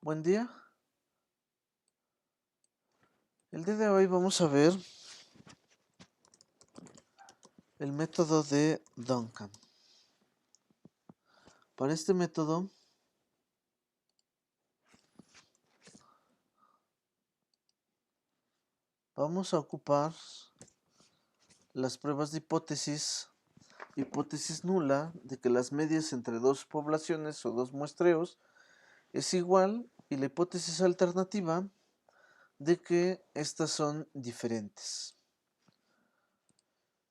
Buen día. El día de hoy vamos a ver el método de Duncan. Para este método vamos a ocupar las pruebas de hipótesis nula de que las medias entre dos poblaciones o dos muestreos es igual, y la hipótesis alternativa de que estas son diferentes.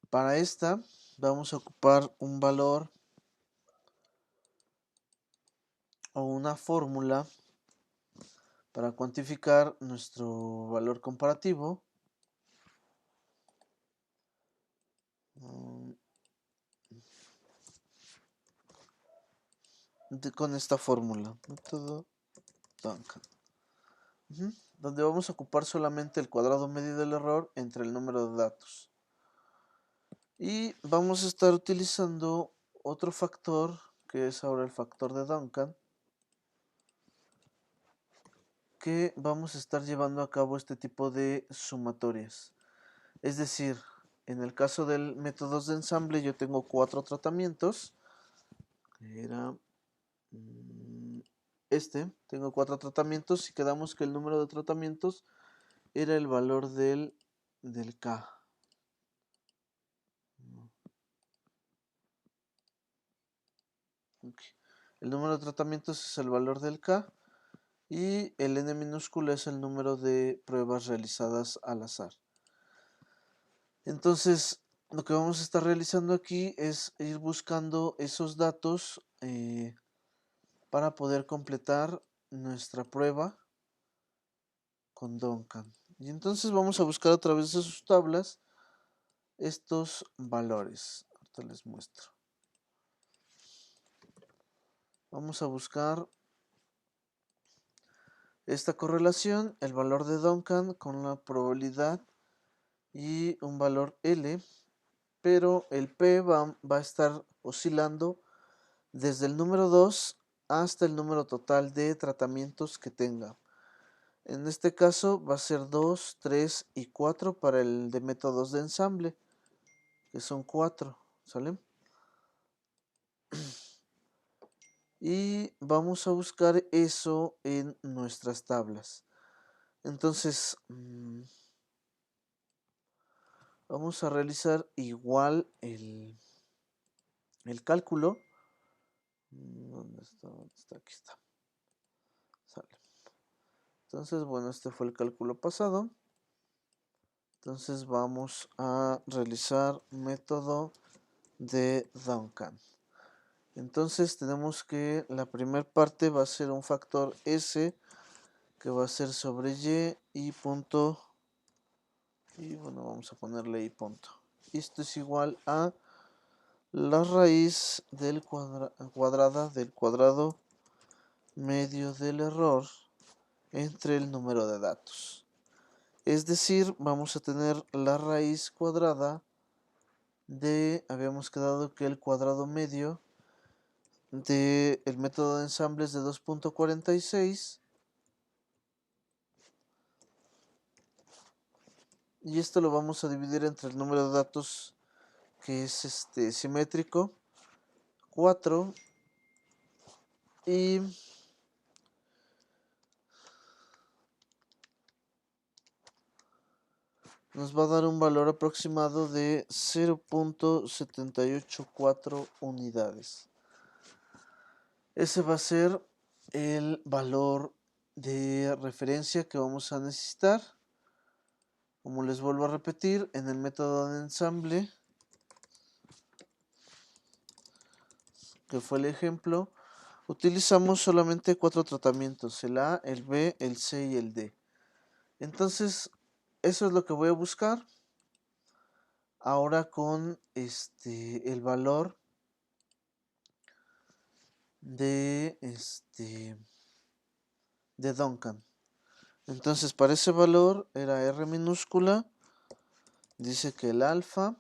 Para esta vamos a ocupar un valor o una fórmula para cuantificar nuestro valor comparativo. Con esta fórmula, método Duncan, donde vamos a ocupar solamente el cuadrado medio del error entre el número de datos, y vamos a estar utilizando otro factor que es ahora el factor de Duncan, que vamos a estar llevando a cabo este tipo de sumatorias. Es decir, en el caso del método de ensamble yo tengo 4 tratamientos, que era tengo 4 tratamientos, y quedamos que el número de tratamientos era el valor del K. Okay. El número de tratamientos es el valor del K, y el n minúsculo es el número de pruebas realizadas al azar. Entonces, lo que vamos a estar realizando aquí es ir buscando esos datos para poder completar nuestra prueba con Duncan. Y entonces vamos a buscar a través de sus tablas estos valores. Ahorita les muestro. Vamos a buscar esta correlación, el valor de Duncan con la probabilidad y un valor L, pero el P va a estar oscilando desde el número 2 hasta el número total de tratamientos que tenga. En este caso va a ser 2, 3 y 4 para el de métodos de ensamble, que son 4, ¿sale? Y vamos a buscar eso en nuestras tablas. Entonces, vamos a realizar igual el cálculo. ¿Dónde está? Aquí está. Sale. Entonces, bueno, este fue el cálculo pasado. Entonces vamos a realizar método de Duncan. Entonces tenemos que la primera parte va a ser un factor S, que va a ser sobre y punto, y bueno, vamos a ponerle y punto. Esto es igual a la raíz del cuadrada del cuadrado medio del error entre el número de datos. Es decir, vamos a tener la raíz cuadrada de, habíamos quedado que el cuadrado medio del método de ensamble es de 2.46, y esto lo vamos a dividir entre el número de datos, que es simétrico, 4, y nos va a dar un valor aproximado de 0.784 unidades. Ese va a ser el valor de referencia que vamos a necesitar. Como les vuelvo a repetir, en el método de ensamble, que fue el ejemplo, utilizamos solamente 4 tratamientos: el A, el B, el C y el D. Entonces, eso es lo que voy a buscar ahora con el valor de Duncan. Entonces, para ese valor era R minúscula, dice que el alfa,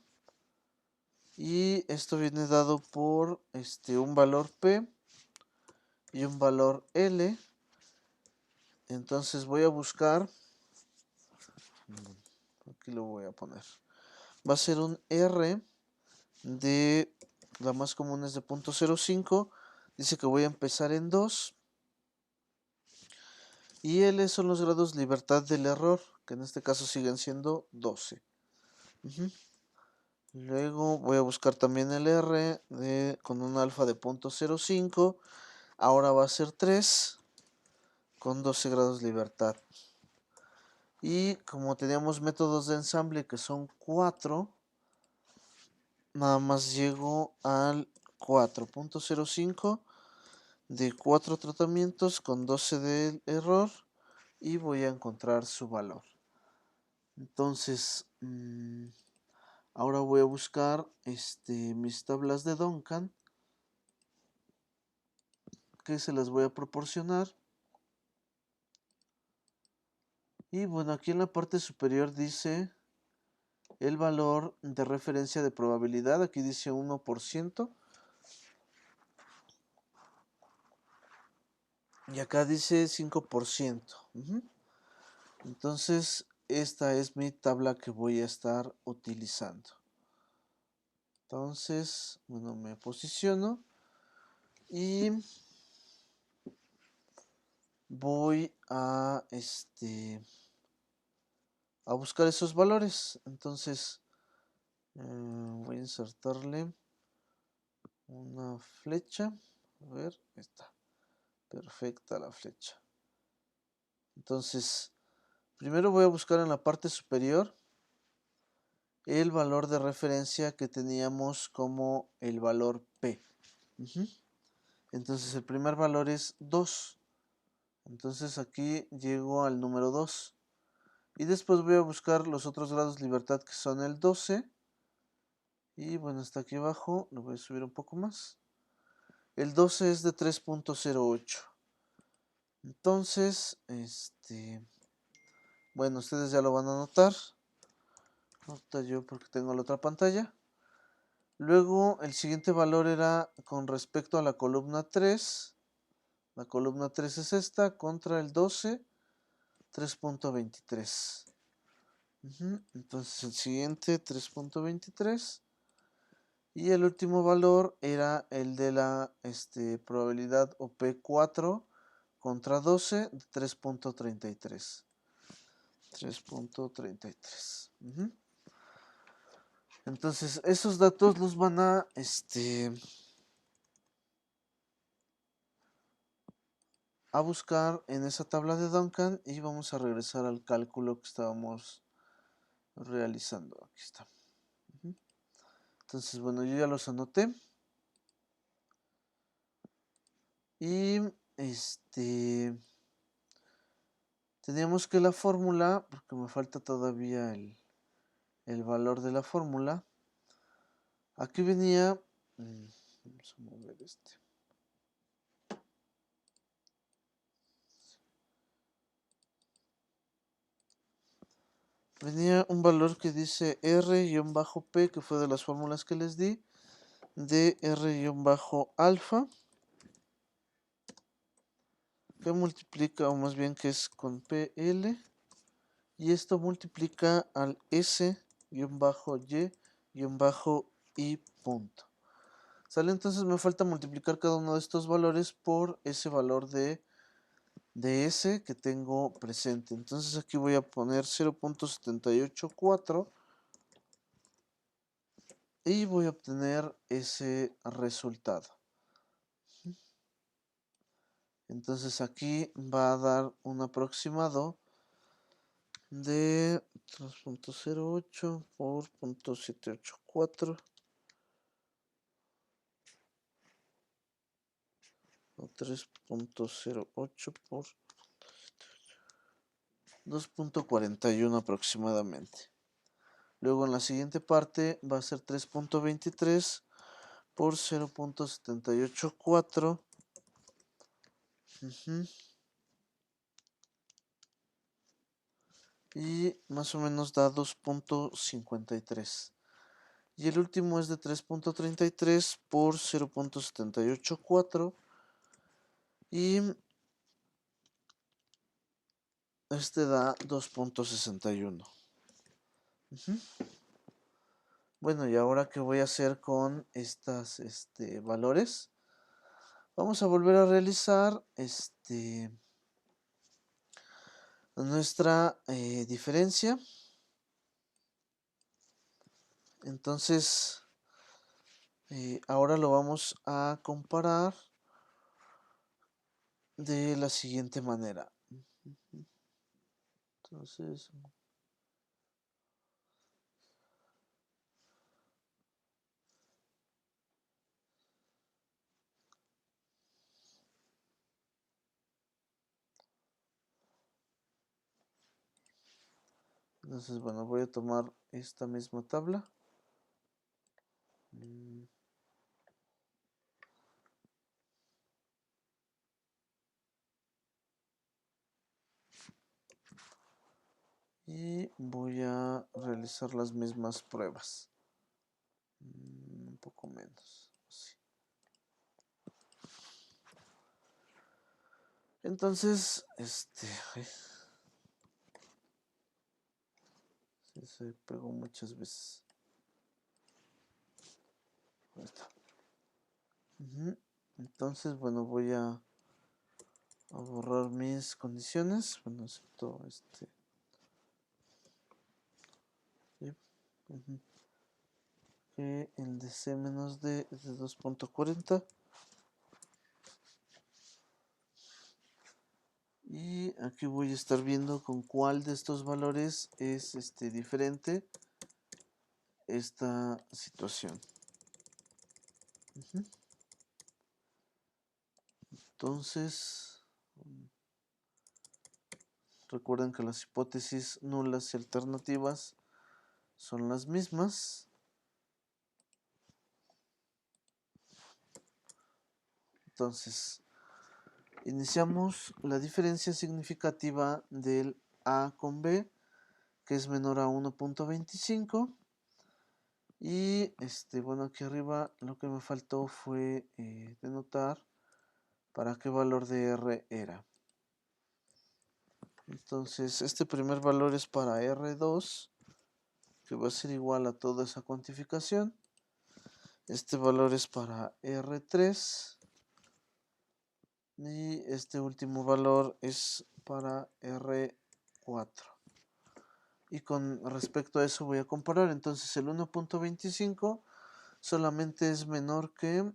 y esto viene dado por un valor P y un valor L, Entonces voy a buscar, aquí lo voy a poner, va a ser un R de, la más común es de 0.05, dice que voy a empezar en 2, y L son los grados libertad del error, que en este caso siguen siendo 12. Luego voy a buscar también el R con un alfa de 0.05, ahora va a ser 3 con 12 grados libertad. Y como teníamos métodos de ensamble que son 4, nada más llego al 4.05 de 4 tratamientos con 12 del error y voy a encontrar su valor. Entonces, ahora voy a buscar mis tablas de Duncan, que se las voy a proporcionar. Y bueno, aquí en la parte superior dice el valor de referencia de probabilidad, aquí dice 1%. Y acá dice 5%. Entonces, esta es mi tabla que voy a estar utilizando. Entonces, bueno, me posiciono y voy a buscar esos valores. Entonces, voy a insertarle una flecha. A ver, está perfecta la flecha. Entonces, primero voy a buscar en la parte superior el valor de referencia que teníamos como el valor P. Entonces el primer valor es 2. Entonces aquí llego al número 2. Y después voy a buscar los otros grados de libertad que son el 12. Y bueno, está aquí abajo. Lo voy a subir un poco más. El 12 es de 3.08. Entonces, bueno, ustedes ya lo van a notar. Nota yo porque tengo la otra pantalla. Luego el siguiente valor era con respecto a la columna 3. La columna 3 es esta contra el 12, 3.23. Entonces el siguiente 3.23. Y el último valor era el de la probabilidad OP4 contra 12 de 3.33. 3.33. Entonces esos datos los van a buscar en esa tabla de Duncan y vamos a regresar al cálculo que estábamos realizando. Aquí está. Entonces, bueno, yo ya los anoté. Y teníamos que la fórmula, porque me falta todavía el valor de la fórmula. Aquí venía, vamos a mover venía un valor que dice R-P, que fue de las fórmulas que les di, de R-alfa, que multiplica, o más bien que es con PL, y esto multiplica al S-Y-I punto. ¿Sale? Entonces me falta multiplicar cada uno de estos valores por ese valor de S que tengo presente. Entonces aquí voy a poner 0.784 y voy a obtener ese resultado. Entonces aquí va a dar un aproximado de 3.08 por 0.784 o 3.08 por 2.41 aproximadamente. Luego en la siguiente parte va a ser 3.23 por 0.784. Y más o menos da 2.53. Y el último es de 3.33 por 0.784. Y Este da 2.61. Bueno, y ahora qué voy a hacer con estas valores. Vamos a volver a realizar nuestra diferencia. Entonces, ahora lo vamos a comparar de la siguiente manera. Entonces, bueno, voy a tomar esta misma tabla. Y voy a realizar las mismas pruebas. Un poco menos. Así. Entonces, se pegó muchas veces. Ahí está. Entonces, bueno, voy a borrar mis condiciones. Bueno, excepto ¿sí? Que el de C menos D es de 2.40. Y aquí voy a estar viendo con cuál de estos valores es diferente esta situación. Entonces, recuerden que las hipótesis nulas y alternativas son las mismas. Entonces, iniciamos la diferencia significativa del A con B, que es menor a 1.25. Y bueno, aquí arriba lo que me faltó fue denotar para qué valor de R era. Entonces, este primer valor es para R2, que va a ser igual a toda esa cuantificación. Este valor es para R3. Y este último valor es para R4. Y con respecto a eso voy a comparar. Entonces el 1.25 solamente es menor que...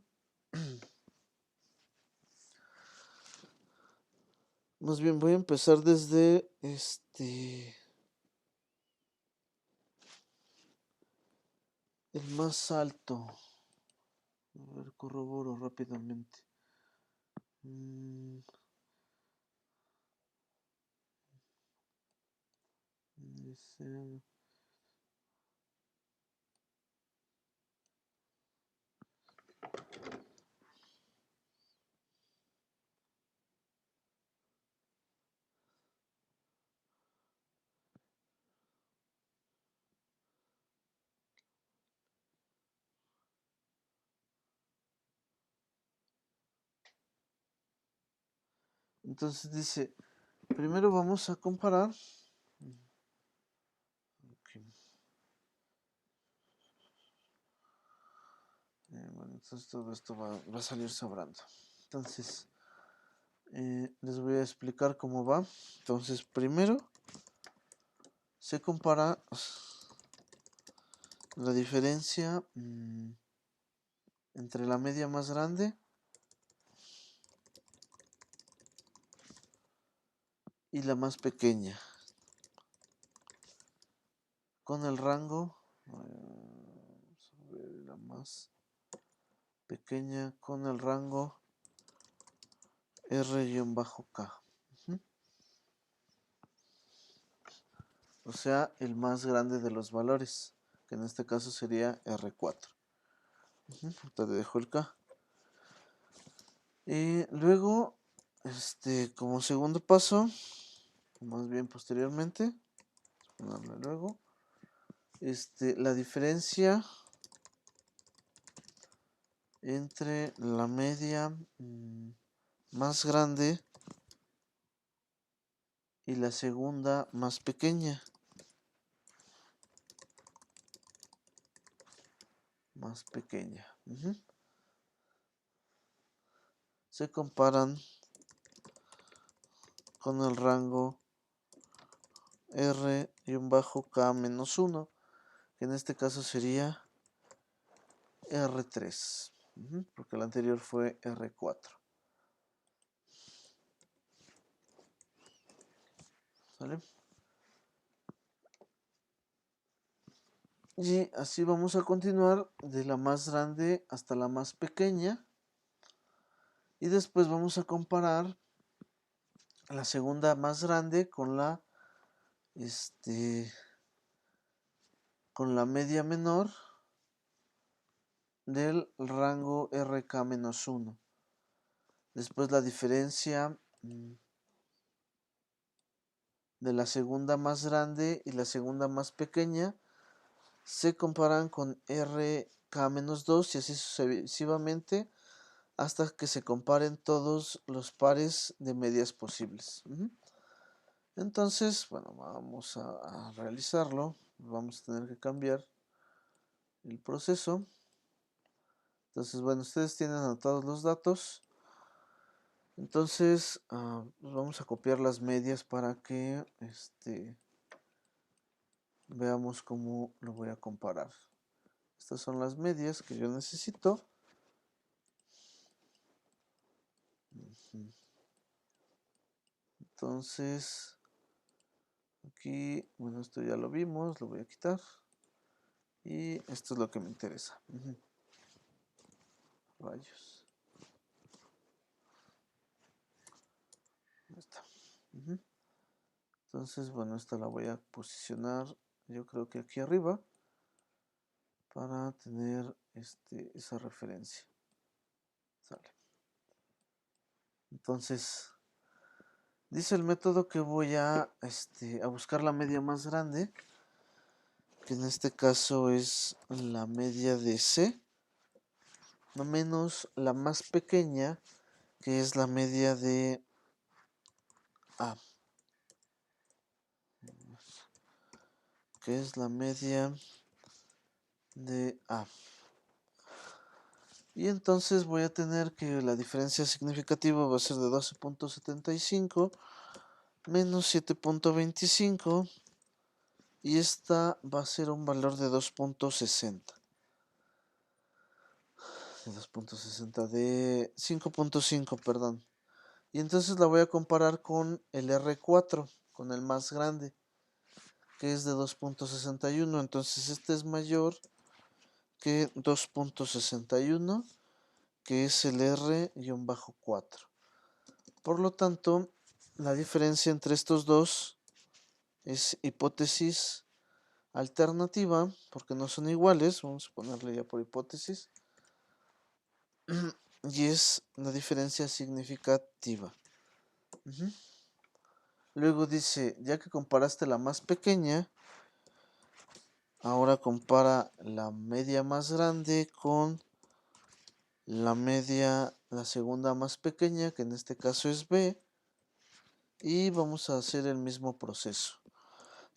Más bien voy a empezar desde el más alto. A ver, corroboro rápidamente. Entonces dice, primero vamos a comparar. Bueno, entonces todo esto va a salir sobrando. Entonces, les voy a explicar cómo va. Entonces, primero se compara la diferencia entre la media más grande y la más pequeña con el rango, vamos a ver, la más pequeña con el rango R-K. O sea, el más grande de los valores, que en este caso sería R4. Ahorita te dejo el K. Y luego, como segundo paso, más bien posteriormente, ponerle luego, la diferencia entre la media más grande y la segunda más pequeña. Se comparan con el rango R-K-1, que en este caso sería R3, porque el anterior fue R4. ¿Sale? Y así vamos a continuar de la más grande hasta la más pequeña. Y después vamos a comparar la segunda más grande con la media menor del rango RK-1. Después la diferencia de la segunda más grande y la segunda más pequeña se comparan con RK-2 y así sucesivamente hasta que se comparen todos los pares de medias posibles. Entonces, bueno, vamos a realizarlo. Vamos a tener que cambiar el proceso. Entonces, bueno, ustedes tienen anotados los datos. Entonces, pues vamos a copiar las medias para que veamos cómo lo voy a comparar. Estas son las medias que yo necesito. Entonces, aquí, bueno, esto ya lo vimos, lo voy a quitar. Y esto es lo que me interesa. Rayos. Ahí está. Entonces, bueno, esta la voy a posicionar, yo creo que aquí arriba, para tener esa referencia. Sale. Entonces, dice el método que voy a buscar la media más grande, que en este caso es la media de C, no menos la más pequeña, que es la media de A, Y entonces voy a tener que la diferencia significativa va a ser de 12.75 menos 7.25 y esta va a ser un valor de 2.60. De 5.5, perdón. Y entonces la voy a comparar con el R4, con el más grande, que es de 2.61. Entonces este es mayor que 2.61, que es el R-4. Por lo tanto, la diferencia entre estos dos es hipótesis alternativa, porque no son iguales. Vamos a ponerle ya por hipótesis. Y es la diferencia significativa. Luego dice, ya que comparaste la más pequeña, ahora compara la media más grande con la segunda más pequeña, que en este caso es B. Y vamos a hacer el mismo proceso.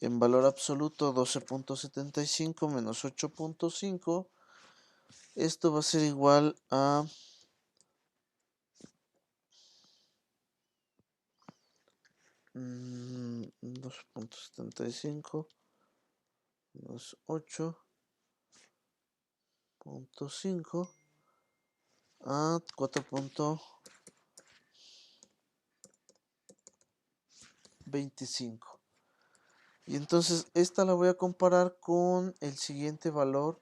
En valor absoluto 12.75 menos 8.5. Esto va a ser igual a 2.75 menos 8.5 a 4.25. Y entonces esta la voy a comparar con el siguiente valor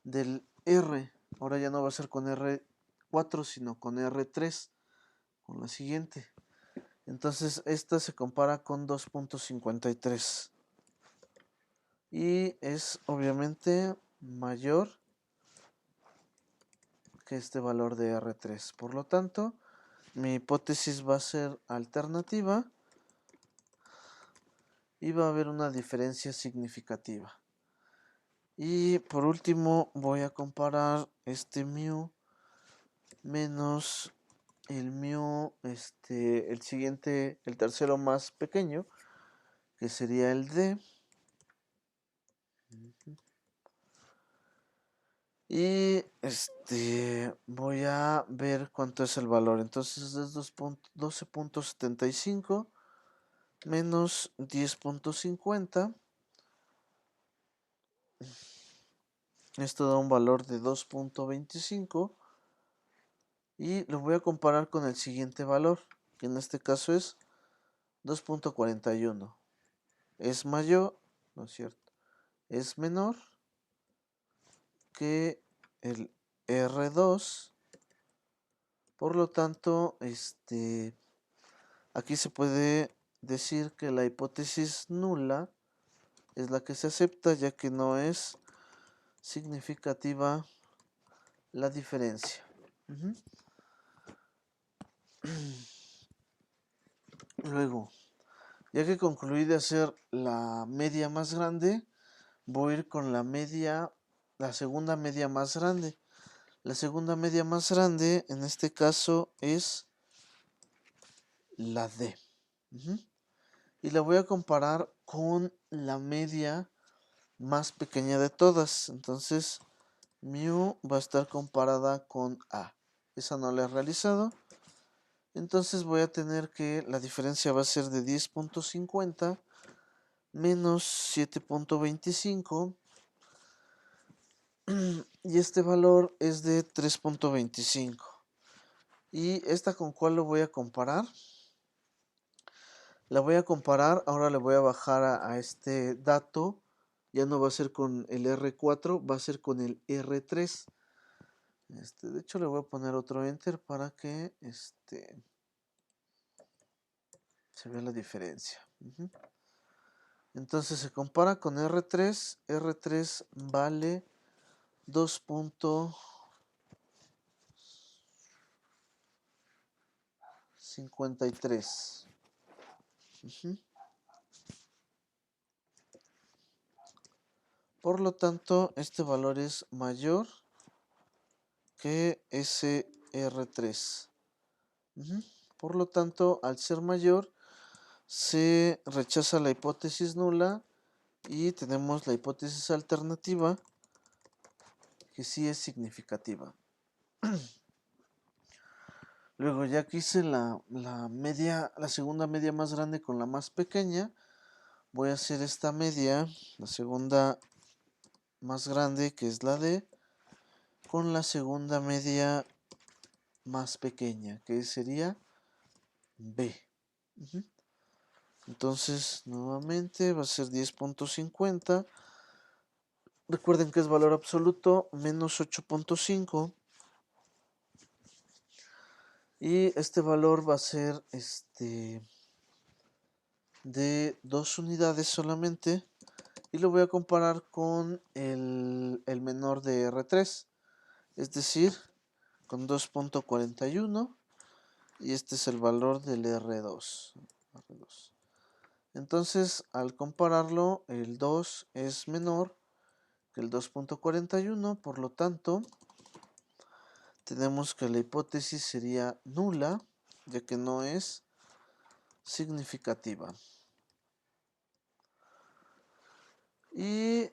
del R. Ahora ya no va a ser con R4, sino con R3, con la siguiente. Entonces esta se compara con 2.53 y es obviamente mayor que este valor de R3. Por lo tanto, mi hipótesis va a ser alternativa y va a haber una diferencia significativa. Y por último voy a comparar este mu menos el mu, el siguiente, el tercero más pequeño, que sería el d. Y voy a ver cuánto es el valor. Entonces es 12.75 menos 10.50. Esto da un valor de 2.25. Y lo voy a comparar con el siguiente valor, que en este caso es 2.41. Es mayor, no es cierto, es menor que el R2. Por lo tanto, aquí se puede decir que la hipótesis nula es la que se acepta, ya que no es significativa la diferencia. Luego, ya que concluí de hacer la media más grande, voy a ir con la segunda media más grande. La segunda media más grande en este caso es la D. Y la voy a comparar con la media más pequeña de todas. Entonces, mu va a estar comparada con A. Esa no la he realizado. Entonces voy a tener que la diferencia va a ser de 10.50 menos 7.25. Y este valor es de 3.25. ¿Y esta con cuál lo voy a comparar? La voy a comparar, ahora le voy a bajar a este dato. Ya no va a ser con el R4, va a ser con el R3. De hecho le voy a poner otro enter para que se vea la diferencia. Entonces se compara con R3. R3 vale 2.53. Por lo tanto, este valor es mayor que ese R3. Por lo tanto, al ser mayor, se rechaza la hipótesis nula y tenemos la hipótesis alternativa que sí es significativa. Luego, ya que hice la segunda media más grande con la más pequeña, voy a hacer esta media, la segunda más grande, que es la D, con la segunda media más pequeña, que sería B. Entonces, nuevamente va a ser 10.50. Recuerden que es valor absoluto, menos 8.5. Y este valor va a ser de 2 unidades solamente. Y lo voy a comparar con el menor de R3. Es decir, con 2.41. Y este es el valor del R2. Entonces, al compararlo, el 2 es menor que el 2.41. Por lo tanto, tenemos que la hipótesis sería nula, ya que no es significativa. Y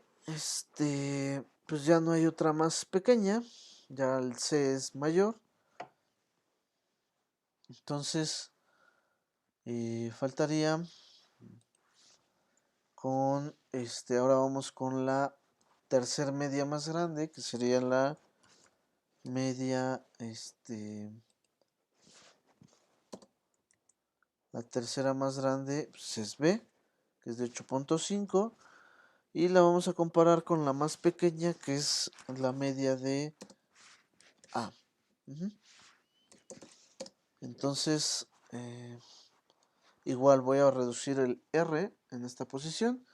pues ya no hay otra más pequeña, ya el C es mayor. Entonces, faltaría con ahora vamos con la tercer media más grande, que sería la media, la tercera más grande pues es B, que es de 8.5. Y la vamos a comparar con la más pequeña, que es la media de A. Entonces, igual voy a reducir el R en esta posición.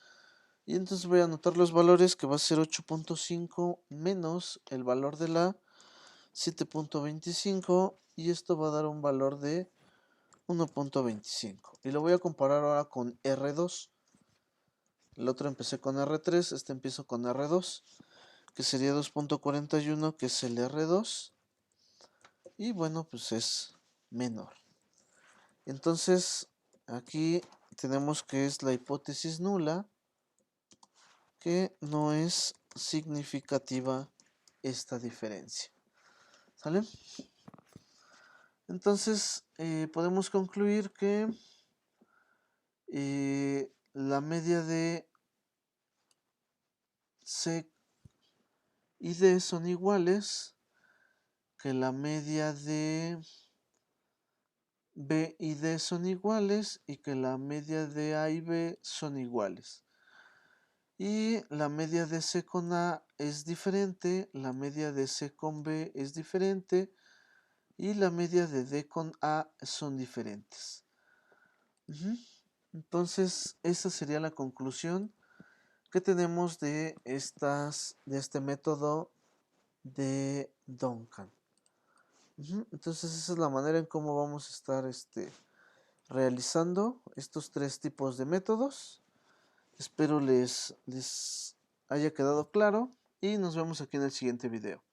Y entonces voy a anotar los valores, que va a ser 8.5 menos el valor de la 7.25. Y esto va a dar un valor de 1.25. Y lo voy a comparar ahora con R2. El otro empecé con R3, empiezo con R2, que sería 2.41, que es el R2. Y bueno, pues es menor. Entonces, aquí tenemos que es la hipótesis nula, que no es significativa esta diferencia. ¿Sale? Entonces, podemos concluir que la media de C y D son iguales, que la media de B y D son iguales y que la media de A y B son iguales. Y la media de C con A es diferente, la media de C con B es diferente y la media de D con A son diferentes. Entonces, esa sería la conclusión que tenemos de este método de Duncan. Entonces, esa es la manera en cómo vamos a estar realizando estos tres tipos de métodos. Espero les haya quedado claro y nos vemos aquí en el siguiente video.